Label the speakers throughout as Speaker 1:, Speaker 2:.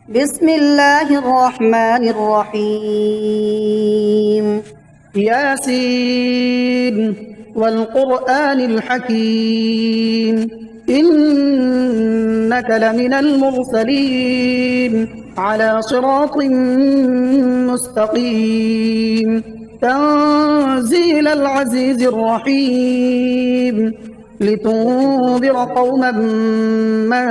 Speaker 1: بسم الله الرحمن الرحيم.
Speaker 2: ياسين والقرآن الحكيم إنك لمن المرسلين على صراط مستقيم تنزيل العزيز الرحيم لتنذر قوما ما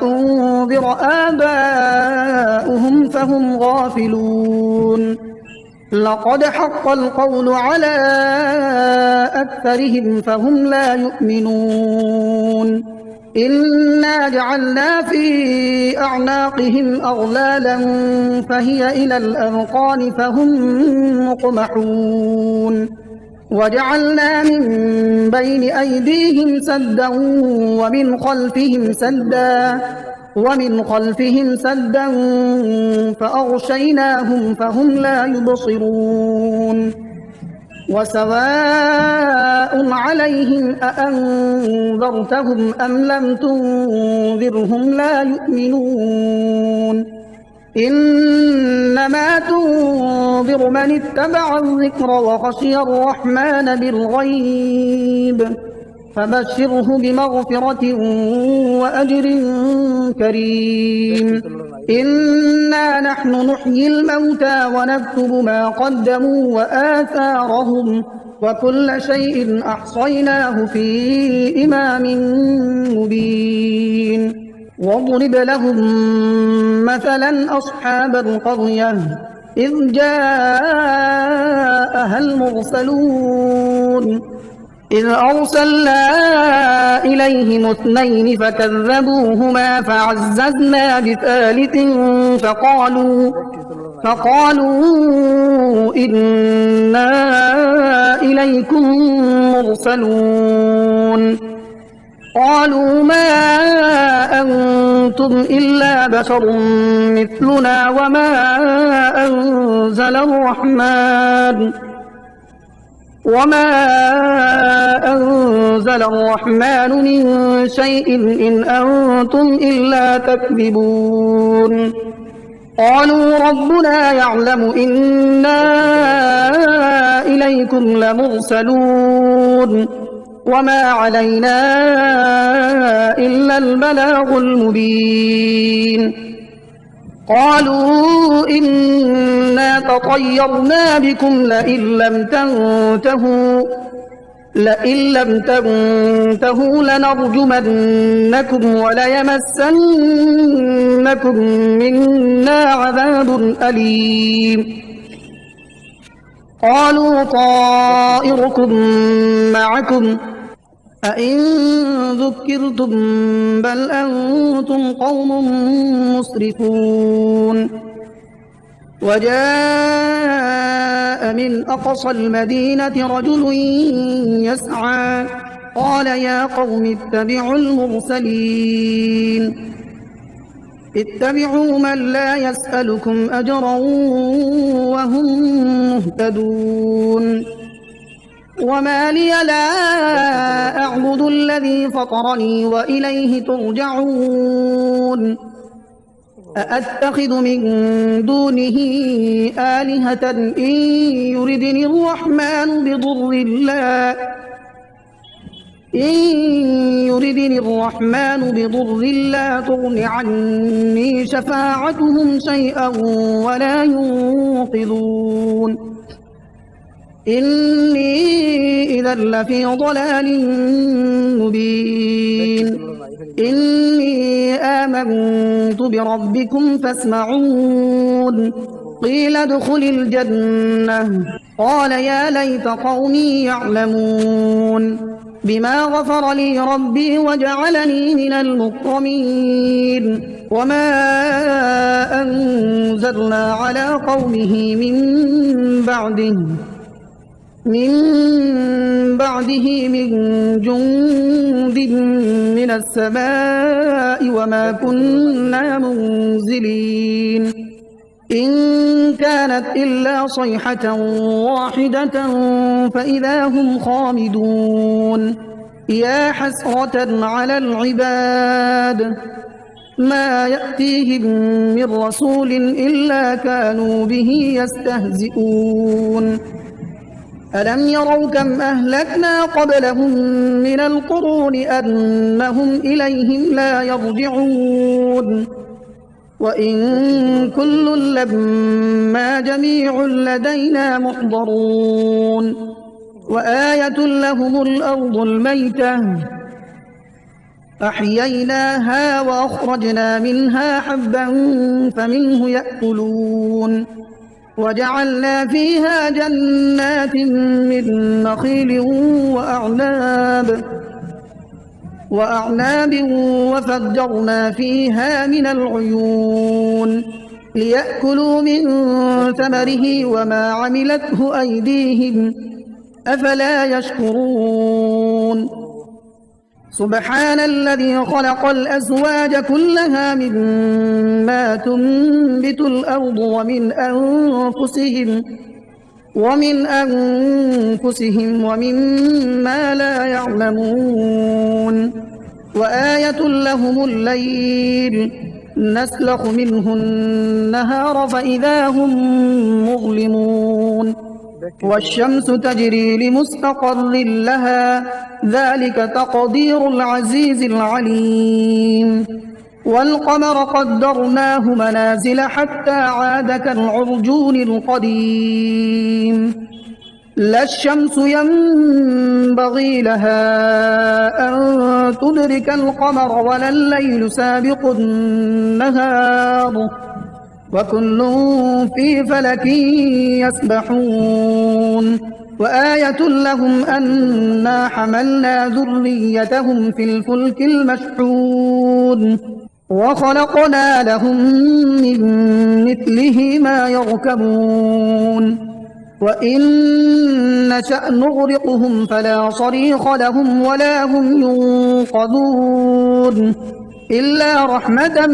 Speaker 2: أنذر آباؤهم فهم غافلون لقد حق القول على أكثرهم فهم لا يؤمنون إنا جعلنا في أعناقهم أغلالا فهي إلى الأذقان فهم مقمحون وجعلنا من بين أيديهم سدا ومن خلفهم سدا فأغشيناهم فهم لا يبصرون وسواء عليهم أأنذرتهم أم لم تنذرهم لا يؤمنون إنما تنذر من اتبع الذكر وخشي الرحمن بالغيب فبشره بمغفرة وأجر كريم إنا نحن نحيي الموتى ونكتب ما قدموا وآثارهم وكل شيء أحصيناه في إمام مبين واضرب لهم مثلا أصحاب القرية إذ جاءها المرسلون إذ أرسلنا إليهم اثنين فكذبوهما فعززنا بثالث فقالوا إنا إليكم مرسلون قالوا ما أنتم إلا بشر مثلنا وما أنزل الرحمن من شيء إن أنتم إلا تكذبون قالوا ربنا يعلم إنا إليكم لمرسلون وما علينا إلا البلاغ المبين قالوا إنا تطيرنا بكم لئن لم تنتهوا لنرجمنكم وليمسنكم منا عذاب أليم قالوا طائركم معكم أئن ذكرتم بل أنتم قوم مسرفون وجاء من أقصى المدينة رجل يسعى قال يا قوم اتبعوا المرسلين اتبعوا من لا يسألكم أجرا وهم مهتدون وما لي لا أعبد الذي فطرني وإليه ترجعون أأتخذ من دونه آلهة إن يردني الرحمن بضر لا تغن عني شفاعتهم شيئا ولا ينقذون إني إذا لفي ضلال مبين إني آمنت بربكم فاسمعون قيل ادخل الجنة قال يا ليت قومي يعلمون بما غفر لي ربي وجعلني من المكرمين وما أنزلنا على قومه من بعده من جند من السماء وما كنا منزلين إن كانت إلا صيحة واحدة فإذا هم خامدون يا حسرة على العباد ما يأتيهم من رسول إلا كانوا به يستهزئون ألم يروا كم أهلكنا قبلهم من القرون أنهم إليهم لا يرجعون وإن كل لما جميع لدينا محضرون وآية لهم الأرض الميتة أحييناها وأخرجنا منها حبا فمنه يأكلون وجعلنا فيها جنات من نخيل وأعناب وفجرنا فيها من العيون ليأكلوا من ثمره وما عملته أيديهم أفلا يشكرون سبحان الذي خلق الأزواج كلها مما تنبت الأرض ومن أنفسهم ومما لا يعلمون وآية لهم الليل نسلخ منه النهار فإذا هم مظلمون والشمس تجري لمستقر لها ذلك تقدير العزيز العليم والقمر قدرناه منازل حتى عاد كالعرجون القديم لا الشمس ينبغي لها أن تدرك القمر ولا الليل سابق النهار وكل في فلك يسبحون وآية لهم أنا حملنا ذريتهم في الفلك المشحون وخلقنا لهم من مثله ما يركبون وإن نشأ نغرقهم فلا صريخ لهم ولا هم ينقذون إلا رحمة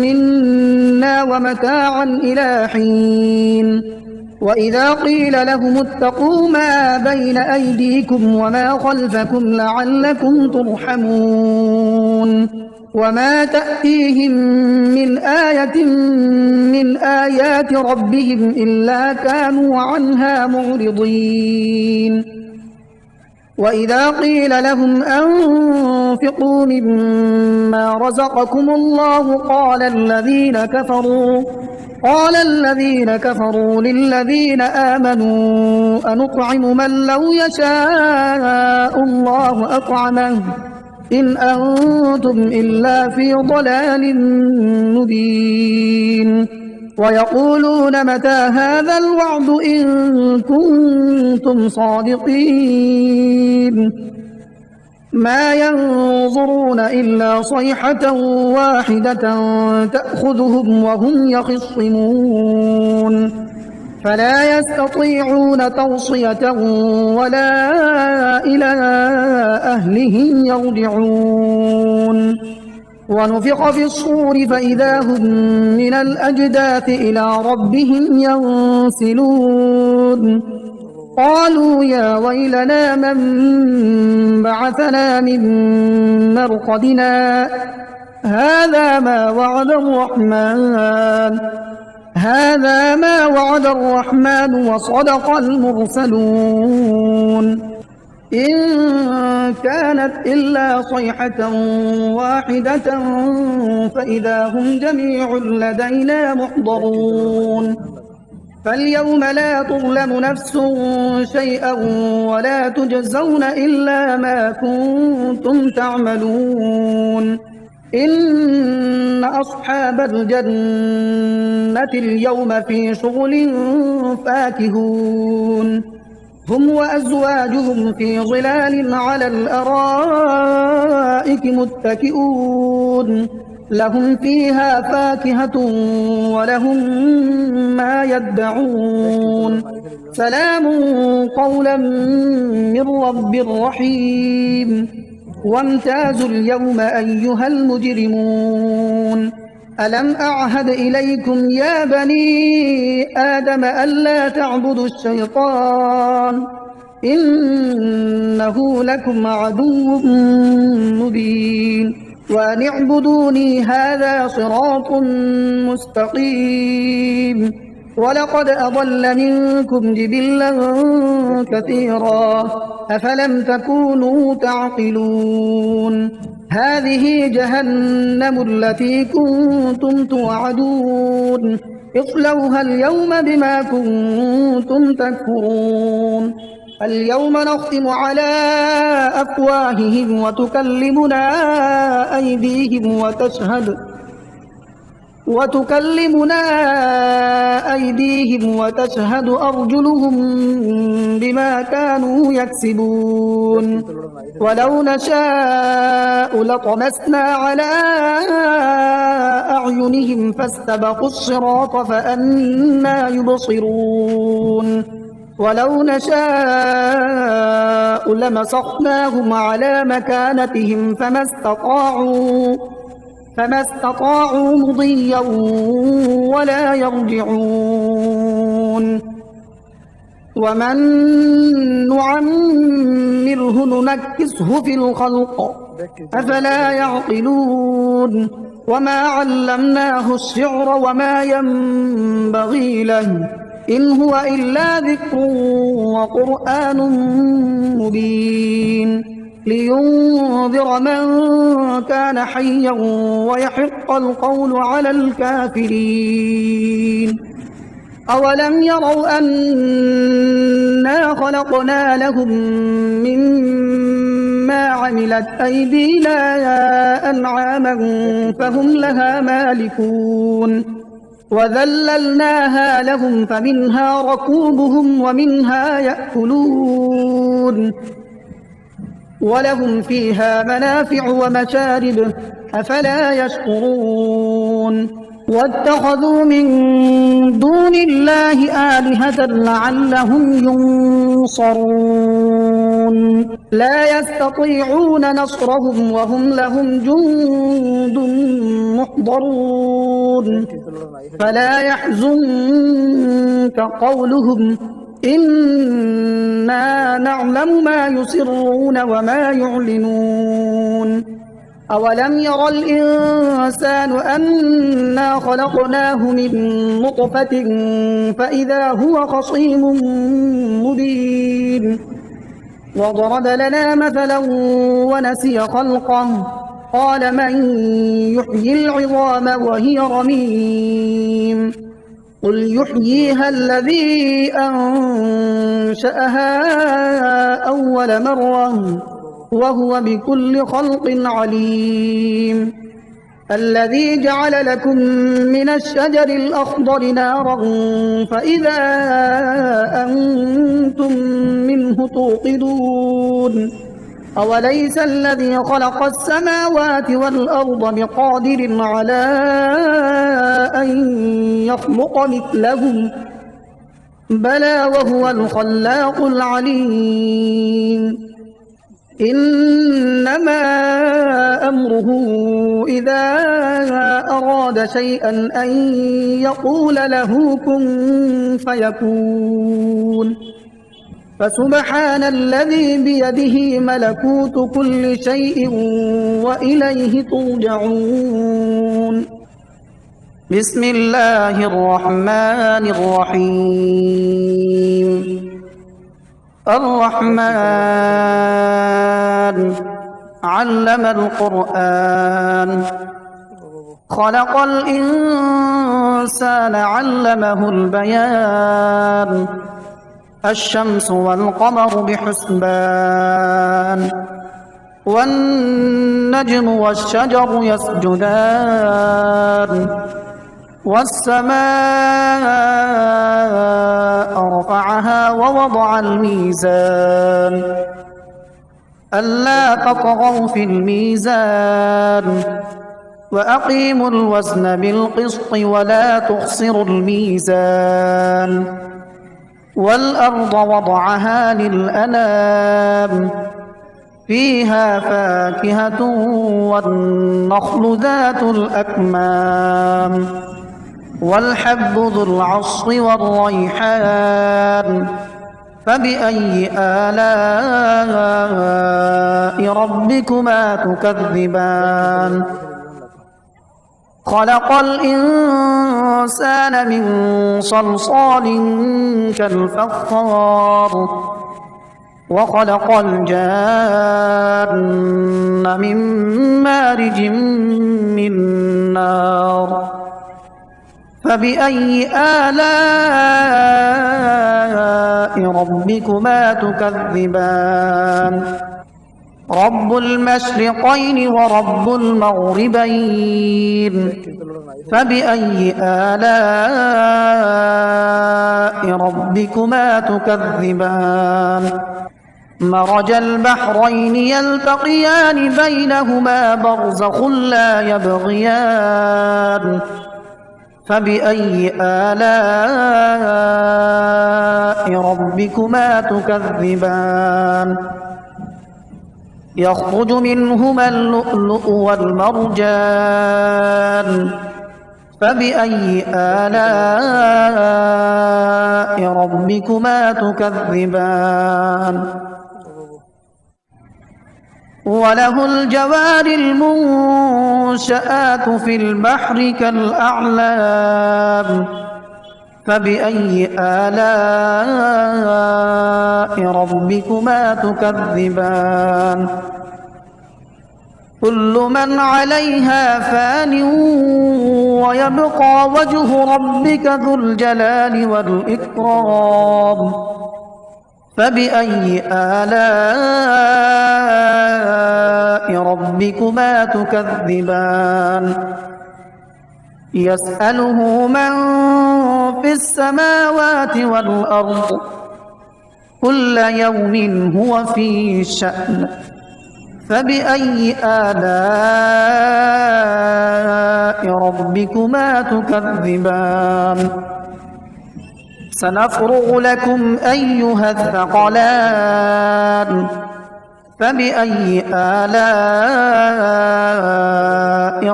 Speaker 2: منا ومتاعا إلى حين وإذا قيل لهم اتقوا ما بين أيديكم وما خلفكم لعلكم ترحمون وما تأتيهم من آية من آيات ربهم إلا كانوا عنها معرضين وإذا قيل لهم أنفقوا مما رزقكم الله قال الذين كفروا للذين آمنوا أنطعم من لو يشاء الله أطعمه إن أنتم إلا في ضلال مبين ويقولون متى هذا الوعد إن كنتم صادقين ما ينظرون إلا صيحة واحدة تأخذهم وهم يخصمون فلا يستطيعون توصية ولا إلى أهلهم يرجعون ونفخ في الصور فإذا هم من الأجداث إلى ربهم ينسلون قالوا يا ويلنا من بعثنا من مرقدنا هذا ما وعد الرحمن وصدق المرسلون إن كانت إلا صيحة واحدة فإذا هم جميع لدينا محضرون فاليوم لا تظلم نفس شيئا ولا تجزون إلا ما كنتم تعملون إن أصحاب الجنة اليوم في شغل فاكهون هم وأزواجهم في ظلال على الأرائك متكئون لهم فيها فاكهة ولهم ما يدعون سلام قولا من رب رحيم وامتازوا اليوم أيها المجرمون ألم أعهد إليكم يا بني آدم ألا تعبدوا الشيطان إنه لكم عدو مبين
Speaker 1: وأن اعبدوني هذا صراط مستقيم ولقد أضل منكم جبلا كثيرا أفلم تكونوا تعقلون هذه جهنم التي كنتم توعدون اصلوها اليوم بما كنتم تكفرون اليوم نختم على أفواههم وتكلمنا أيديهم وتشهد أرجلهم بما كانوا يكسبون ولو نشاء لطمسنا على أعينهم فاستبقوا الصراط فأنى يبصرون ولو نشاء لمسخناهم على مكانتهم فما استطاعوا مضيا ولا يرجعون ومن نعمره ننكسه في الخلق أفلا يعقلون وما علمناه الشعر وما ينبغي له إن هو إلا ذكر وقرآن مبين لينذر من كان حيا ويحق القول على الكافرين أولم يروا أنا خلقنا لهم مما عملت أيدينا أنعاما فهم لها مالكون وذللناها لهم فمنها ركوبهم ومنها يأكلون ولهم فيها منافع ومشارب أفلا يشكرون واتخذوا من دون الله آلهة لعلهم ينصرون لا يستطيعون نصرهم وهم لهم جند محضرون فلا يحزنك قولهم إنا نعلم ما يسرون وما يعلنون أولم ير الإنسان أنا خلقناه من نطفة فإذا هو خصيم مبين وضرب لنا مثلا ونسي خلقه قال من يحيي العظام وهي رميم قل يحييها الذي أنشأها أول مرة وهو بكل خلق عليم الذي جعل لكم من الشجر الأخضر نارا فإذا أنتم منه توقدون أوليس الذي خلق السماوات والأرض بقادر على أن يخلق مثلهم بلى وهو الخلاق العليم إنما أمره إذا أراد شيئا أن يقول له كن فيكون فسبحان الذي بيده ملكوت كل شيء وإليه ترجعون بسم الله الرحمن الرحيم الرحمن علم القرآن خلق الإنسان علمه البيان الشمس والقمر بحسبان والنجم والشجر يسجدان والسماء رفعها ووضع الميزان ألا تطغوا في الميزان وأقيموا الوزن بالقسط ولا تخسروا الميزان والأرض وضعها للأنام فيها فاكهة والنخل ذات الأكمام والحب ذو العصف والريحان فبأي آلاء ربكما تكذبان خلق الإنسان من صلصال كالفخار وخلق الجان من مارج من نار فبأي آلاء ربكما تكذبان رب المشرقين ورب المغربين فبأي آلاء ربكما تكذبان مرج البحرين يلتقيان بينهما برزخ لا يبغيان فبأي آلاء ربكما تكذبان يخرج منهما اللؤلؤ والمرجان فبأي آلاء ربكما تكذبان وله الجوار المنشآت في البحر كالأعلام فبأي آلاء ربكما تكذبان كل من عليها فان ويبقى وجه ربك ذو الجلال والإكرام فبأي آلاء ربكما تكذبان يسأله من في السماوات والأرض كل يوم هو في شأن فبأي آلاء ربكما تكذبان سنفرغ لكم أيها الثقلان فبأي آلاء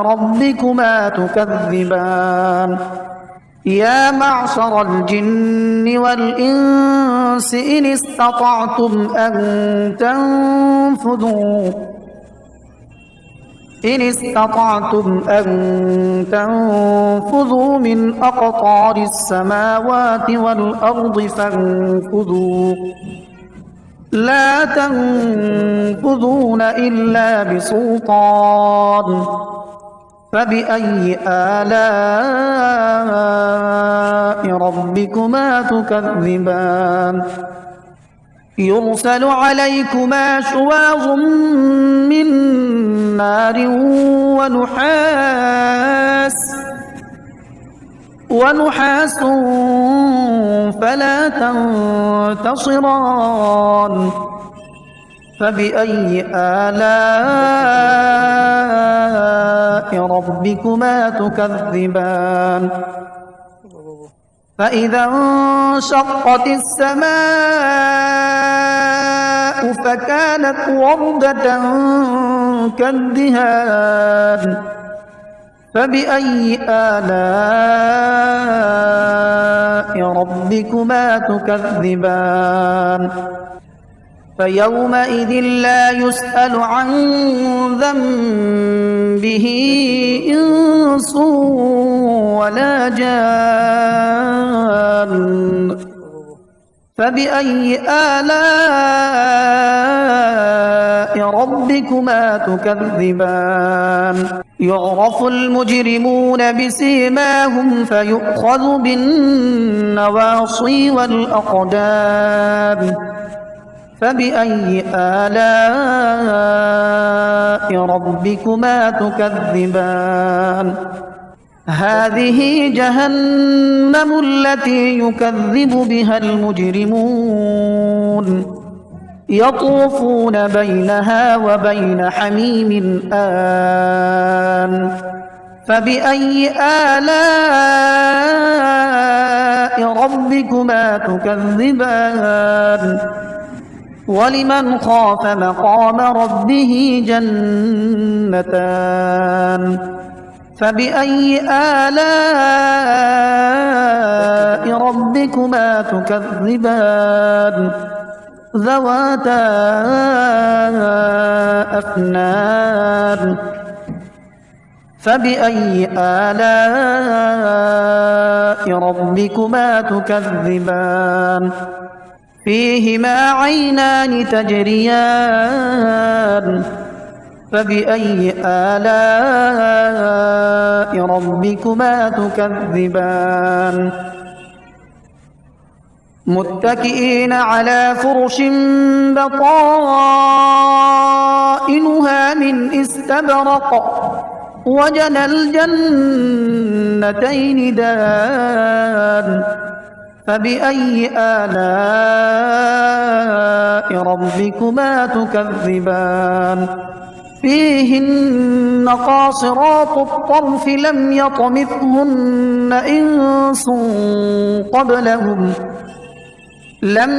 Speaker 1: ربكما تكذبان يا معشر الجن والإنس إن استطعتم أن تنفذوا من أقطار السماوات والأرض فانفذوا لا تنفذون إلا بسلطان فبأي آلاء ربكما تكذبان يرسل عليكما شواظ من نار ونحاس فلا تنتصران فبأي آلاء ربكما تكذبان فإذا انشقت السماء فكانت وردة كالدهان فبأي آلاء ربكما تكذبان فيومئذ لا يسأل عن ذنبه إنس ولا جان فبأي آلاء ربكما تكذبان يعرف المجرمون بسيماهم فيؤخذ بالنواصي والأقدام فبأي آلاء ربكما تكذبان هذه جهنم التي يكذب بها المجرمون يطوفون بينها وبين حميم آن فبأي آلاء ربكما تكذبان ولمن خاف مقام ربه جنتان فبأي آلاء ربكما تكذبان ذواتا أفنان فبأي آلاء ربكما تكذبان فيهما عينان تجريان فبأي آلاء ربكما تكذبان متكئين على فرش بطائنها من استبرق وجنى الجنتين دان فبأي آلاء ربكما تكذبان فيهن قاصرات الطرف لم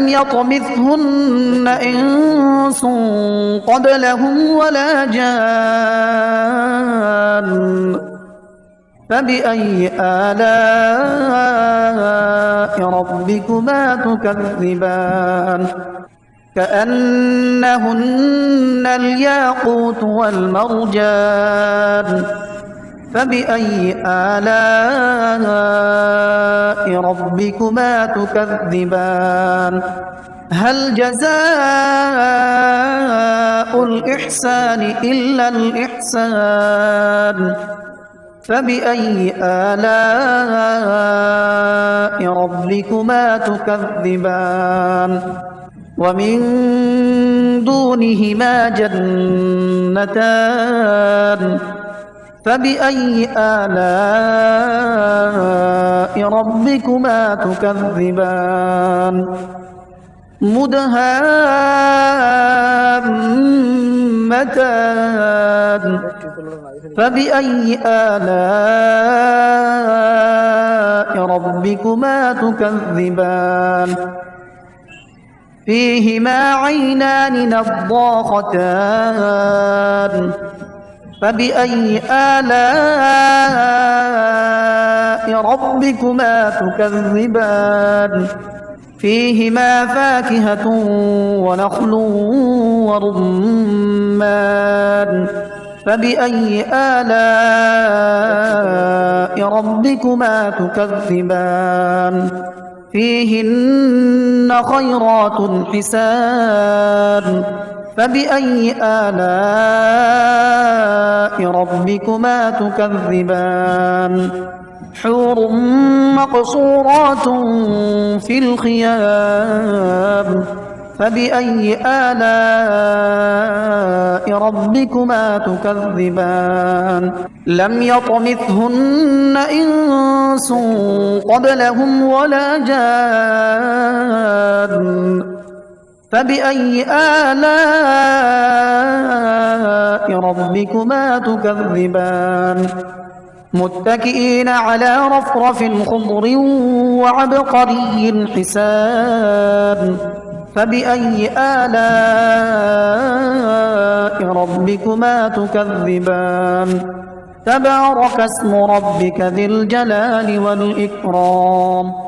Speaker 1: يطمثهن إنس قبلهم ولا جان فبأي آلاء ربكما تكذبان كأنهن الياقوت والمرجان فبأي آلاء ربكما تكذبان هل جزاء الإحسان إلا الإحسان فبأي آلاء ربكما تكذبان ومن دونهما جنتان فبأي آلاء ربكما تكذبان مدهامتان فبأي آلاء ربكما تكذبان فيهما عينان نضاختان فبأي آلاء ربكما تكذبان فيهما فاكهة ونخل ورمان فبأي آلاء ربكما تكذبان فيهن خيرات حسان فبأي آلاء ربكما تكذبان حور مقصورات في الخيام فبأي آلاء ربكما تكذبان لم يطمثهن إنس قبلهم ولا جان فبأي آلاء ربكما تكذبان متكئين على رفرف خضر وعبقري حسان فبأي آلاء ربكما تكذبان تبارك اسم ربك ذي الجلال والإكرام